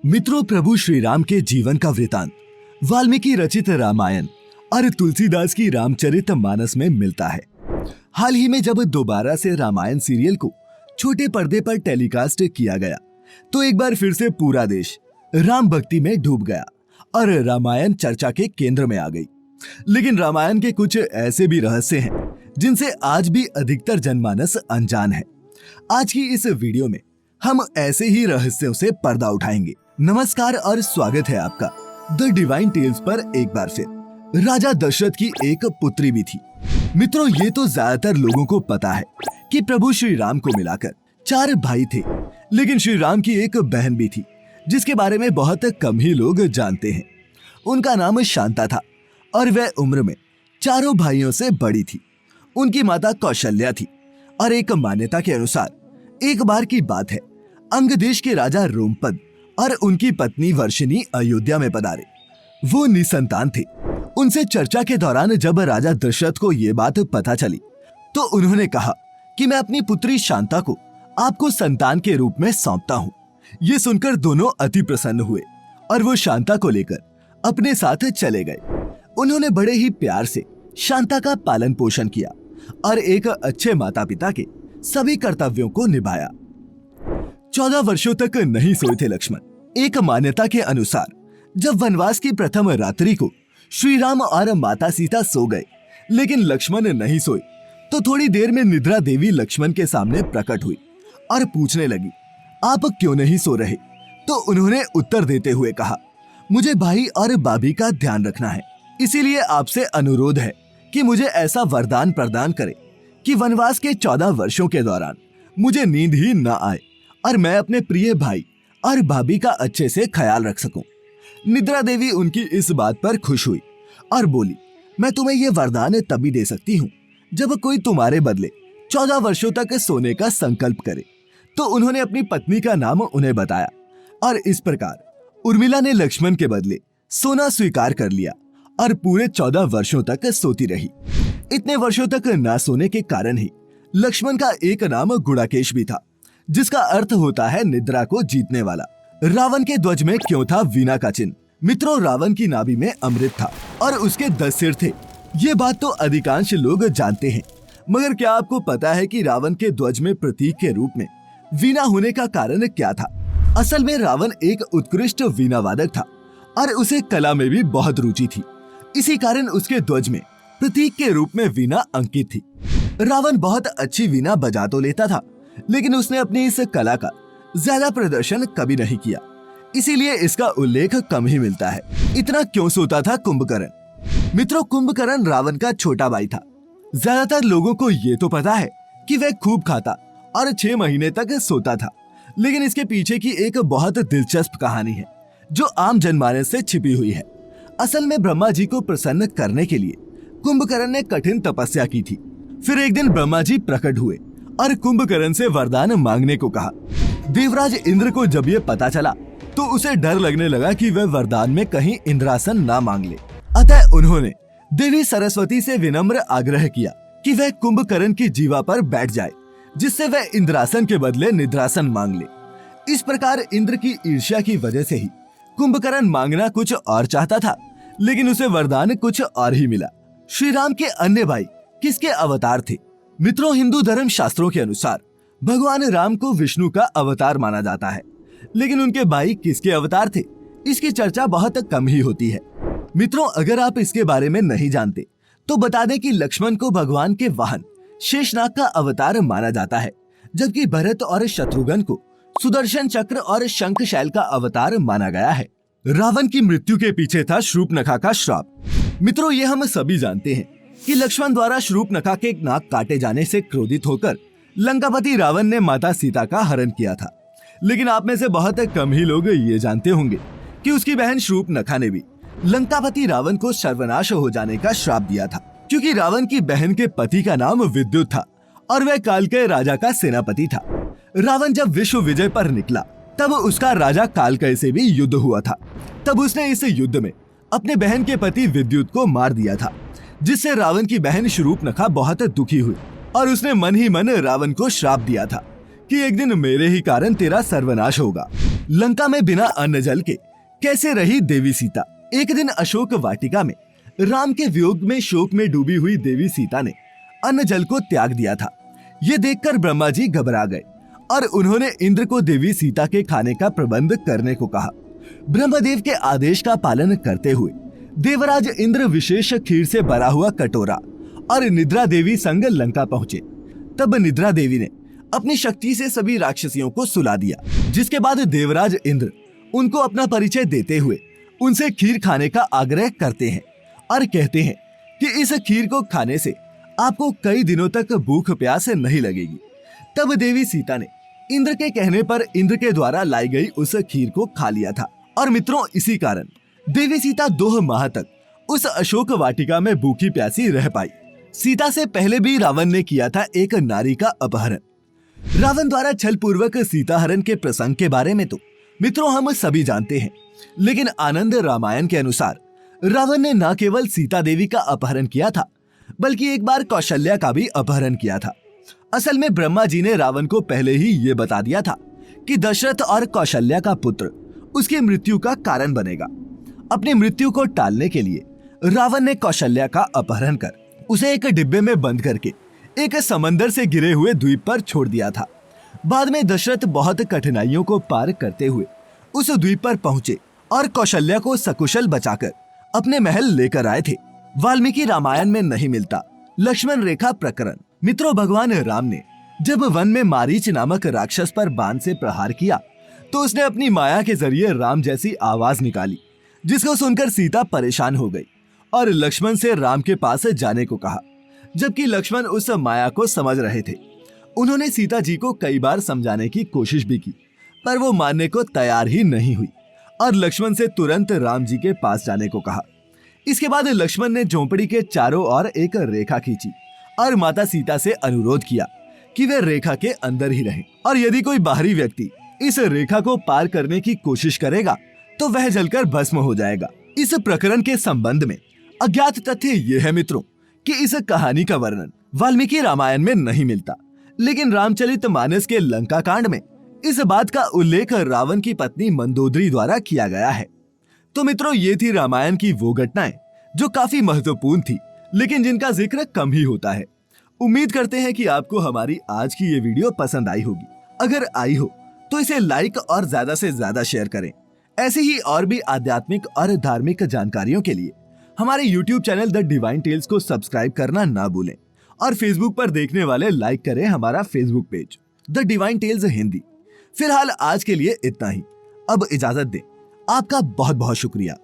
मित्रों, प्रभु श्री राम के जीवन का वृतांत वाल्मीकि रचित रामायण और तुलसीदास की रामचरित मानस में मिलता है। हाल ही में जब दोबारा से रामायण सीरियल को छोटे पर्दे पर टेलीकास्ट किया गया तो एक बार फिर से पूरा देश राम भक्ति में डूब गया और रामायण चर्चा के केंद्र में आ गई। लेकिन रामायण के कुछ ऐसे भी रहस्य हैं जिनसे आज भी अधिकतर जनमानस अनजान है। आज की इस वीडियो में हम ऐसे ही रहस्यों से पर्दा उठाएंगे। नमस्कार और स्वागत है आपका द डिवाइन टेल्स पर एक बार फिर। राजा दशरथ की एक पुत्री भी थी। मित्रों, ये तो ज्यादातर लोगों को पता है कि प्रभु श्री राम को मिलाकर 4 भाई थे, लेकिन श्री राम की एक बहन भी थी जिसके बारे में बहुत कम ही लोग जानते हैं। उनका नाम शांता था और वह उम्र में 4 भाइयों से बड़ी थी। उनकी माता कौशल्या थी और एक मान्यता के अनुसार एक बार की बात है, अंग देश के राजा रोमपद और उनकी पत्नी वर्षिनी अयोध्या में पधारे। वो निसंतान थे। उनसे चर्चा के दौरान जब राजा दशरथ को ये बात पता चली तो उन्होंने कहा कि मैं अपनी पुत्री शांता को आपको संतान के रूप में सौंपता हूँ। ये सुनकर दोनों अति प्रसन्न हुए और वो शांता को लेकर अपने साथ चले गए। उन्होंने बड़े ही प्यार से शांता का पालन पोषण किया और एक अच्छे माता पिता के सभी कर्तव्यों को निभाया। 14 वर्षों तक नहीं सोए थे लक्ष्मण। एक मान्यता के अनुसार जब वनवास की प्रथम रात्रि को श्री राम और माता सीता सो गए, लेकिन लक्ष्मण नहीं सोए, तो थोड़ी देर में निद्रा देवी लक्ष्मण के सामने प्रकट हुई और पूछने लगी, आप क्यों नहीं सो रहे? तो उन्होंने उत्तर देते हुए कहा, मुझे भाई और भाभी का ध्यान रखना है, इसीलिए आपसे अनुरोध है कि मुझे ऐसा वरदान प्रदान करे कि वनवास के 14 वर्षों के दौरान मुझे नींद ही न आए और मैं अपने प्रिय भाई और भाभी का अच्छे से ख्याल रख सकूं। निद्रा देवी उनकी इस बात पर खुश हुई और बोली, मैं तुम्हें यह वरदान तभी दे सकती हूँ जब कोई तुम्हारे बदले 14 वर्षों तक सोने का संकल्प करे। तो उन्होंने अपनी पत्नी का नाम उन्हें बताया और इस प्रकार उर्मिला ने लक्ष्मण के बदले सोना स्वीकार कर लिया और पूरे 14 वर्षों तक सोती रही। इतने वर्षों तक ना सोने के कारण ही लक्ष्मण का एक नाम गुड़ाकेश भी था, जिसका अर्थ होता है निद्रा को जीतने वाला। रावण के ध्वज में क्यों था वीणा का चिन्ह? मित्रों, रावण की नाभि में अमृत था और उसके 10 सिर थे। ये बात तो अधिकांश लोग जानते हैं, मगर क्या आपको पता है कि रावण के ध्वज में प्रतीक के रूप में वीणा होने का कारण क्या था? असल में रावण एक उत्कृष्ट वीणा वादक था और उसे कला में भी बहुत रुचि थी। इसी कारण उसके ध्वज में प्रतीक के रूप में वीणा अंकित थी। रावण बहुत अच्छी वीणा बजा तो लेता था, लेकिन उसने अपनी इस कला का ज्यादा प्रदर्शन कभी नहीं किया, इसीलिए इसका उल्लेख कम ही मिलता है। इतना क्यों सोता था कुंभकर्ण? मित्रों, कुंभकर्ण रावण का छोटा भाई था। ज्यादातर लोगों को ये तो पता है कि वह खूब खाता और 6 महीने तक सोता था, लेकिन इसके पीछे की एक बहुत दिलचस्प कहानी है जो आम जनमानस से छिपी हुई है। असल में ब्रह्मा जी को प्रसन्न करने के लिए कुंभकर्ण ने कठिन तपस्या की थी। फिर एक दिन ब्रह्मा जी प्रकट हुए और कुंभकर्ण से वरदान मांगने को कहा। देवराज इंद्र को जब ये पता चला तो उसे डर लगने लगा कि वह वरदान में कहीं इंद्रासन ना मांग ले। अतः उन्होंने देवी सरस्वती से विनम्र आग्रह किया कि वह कुंभकर्ण की जीवा पर बैठ जाए, जिससे वह इंद्रासन के बदले निद्रासन मांग ले। इस प्रकार इंद्र की ईर्ष्या की वजह से ही कुंभकर्ण मांगना कुछ और चाहता था, लेकिन उसे वरदान कुछ और ही मिला। श्री राम के अन्य भाई किसके अवतार थे? मित्रों, हिंदू धर्म शास्त्रों के अनुसार भगवान राम को विष्णु का अवतार माना जाता है, लेकिन उनके भाई किसके अवतार थे, इसकी चर्चा बहुत कम ही होती है। मित्रों, अगर आप इसके बारे में नहीं जानते तो बता दें कि लक्ष्मण को भगवान के वाहन शेषनाग का अवतार माना जाता है, जबकि भरत और शत्रुघ्न को सुदर्शन चक्र और शंखशैल का अवतार माना गया है। रावण की मृत्यु के पीछे था शूर्पणखा का श्राप। मित्रों, ये हम सभी जानते हैं कि लक्ष्मण द्वारा शूर्पणखा के नाक काटे जाने से क्रोधित होकर लंकापति रावण ने माता सीता का हरण किया था। लेकिन आप में से बहुत कम ही लोग ये जानते होंगे कि उसकी बहन शूर्पणखा ने भी लंकापति रावण को सर्वनाश हो जाने का श्राप दिया था, क्योंकि रावण की बहन के पति का नाम विद्युत था और वह कालकेय राजा का सेनापति था। रावण जब विश्व विजय पर निकला तब उसका राजा कालकेय से भी युद्ध हुआ था। तब उसने इस युद्ध में अपने बहन के पति विद्युत को मार दिया था, जिससे रावण की बहन शूर्पणखा बहुत दुखी हुई और उसने मन ही मन रावण को श्राप दिया था कि एक दिन मेरे ही कारण तेरा सर्वनाश होगा। लंका में बिना अन्न जल के कैसे रही देवी सीता। एक दिन अशोक वाटिका में राम के वियोग में शोक में डूबी हुई देवी सीता ने अन्न जल को त्याग दिया था। ये देखकर ब्रह्मा जी घबरा गए और उन्होंने इंद्र को देवी सीता के खाने का प्रबंध करने को कहा। ब्रह्मदेव के आदेश का पालन करते हुए देवराज इंद्र विशेष खीर से भरा हुआ कटोरा और निद्रा देवी संग लंका पहुंचे। तब निद्रा देवी ने अपनी शक्ति से सभी राक्षसियों को सुला दिया, जिसके बाद देवराज इंद्र उनको अपना परिचय देते हुए उनसे खीर खाने का आग्रह करते हैं और कहते हैं कि इस खीर को खाने से आपको कई दिनों तक भूख प्यास नहीं लगेगी। तब देवी सीता ने इंद्र के कहने पर इंद्र के द्वारा लाई गई उस खीर को खा लिया था। और मित्रों, इसी कारण देवी सीता 2 माह तक उस अशोक वाटिका में भूखी प्यासी रह पाई। सीता से पहले भी रावण ने किया था एक नारी का अपहरण। रावण द्वारा छल पूर्वक सीता हरण के प्रसंग के बारे में तो मित्रों हम सभी जानते हैं, लेकिन आनंद रामायण के अनुसार रावण ने न केवल सीता देवी का अपहरण किया था, बल्कि एक बार कौशल्या का भी अपहरण किया था। असल में ब्रह्मा जी ने रावण को पहले ही ये बता दिया था कि दशरथ और कौशल्या का पुत्र उसकी मृत्यु का कारण बनेगा। अपनी मृत्यु को टालने के लिए रावण ने कौशल्या का अपहरण कर उसे एक डिब्बे में बंद करके एक समंदर से गिरे हुए द्वीप पर छोड़ दिया था। बाद में दशरथ बहुत कठिनाइयों को पार करते हुए उस द्वीप पर पहुंचे और कौशल्या को सकुशल बचाकर अपने महल लेकर आए थे। वाल्मीकि रामायण में नहीं मिलता लक्ष्मण रेखा प्रकरण। मित्रों, भगवान राम ने जब वन में मारीच नामक राक्षस पर बाण से प्रहार किया तो उसने अपनी माया के जरिए राम जैसी आवाज निकाली, जिसको सुनकर सीता परेशान हो गई और लक्ष्मण से राम के पास जाने को कहा। जबकि लक्ष्मण उस माया को समझ रहे थे। उन्होंने सीता जी को कई बार समझाने की कोशिश भी की, पर वो मानने को तैयार ही नहीं हुई और लक्ष्मण से तुरंत राम जी के पास जाने को कहा। इसके बाद लक्ष्मण ने झोंपड़ी के चारों ओर एक रेखा खींची और माता सीता से अनुरोध किया कि वे रेखा के अंदर ही रहें और यदि कोई बाहरी व्यक्ति इस रेखा को पार करने की कोशिश करेगा तो वह जलकर भस्म हो जाएगा। इस प्रकरण के संबंध में अज्ञात तथ्य ये है मित्रों कि इस कहानी का वर्णन वाल्मीकि रामायण में नहीं मिलता, लेकिन रामचरितमानस के लंका कांड में इस बात का उल्लेख रावण की पत्नी मंदोदरी द्वारा किया गया है। तो मित्रों, ये थी रामायण की वो घटनाएं जो काफी महत्वपूर्ण थी, लेकिन जिनका जिक्र कम ही होता है। उम्मीद करते हैं कि आपको हमारी आज की ये वीडियो पसंद आई होगी। अगर आई हो तो इसे लाइक और ज्यादा से ज्यादा शेयर करें। ऐसे ही और भी आध्यात्मिक और धार्मिक जानकारियों के लिए हमारे YouTube channel the Divine Tales को सब्सक्राइब करना ना भूलें और फेसबुक पर देखने वाले लाइक करें हमारा Facebook page the Divine Tales Hindi. फिलहाल आज के लिए इतना ही। अब इजाजत दें। आपका बहुत बहुत शुक्रिया।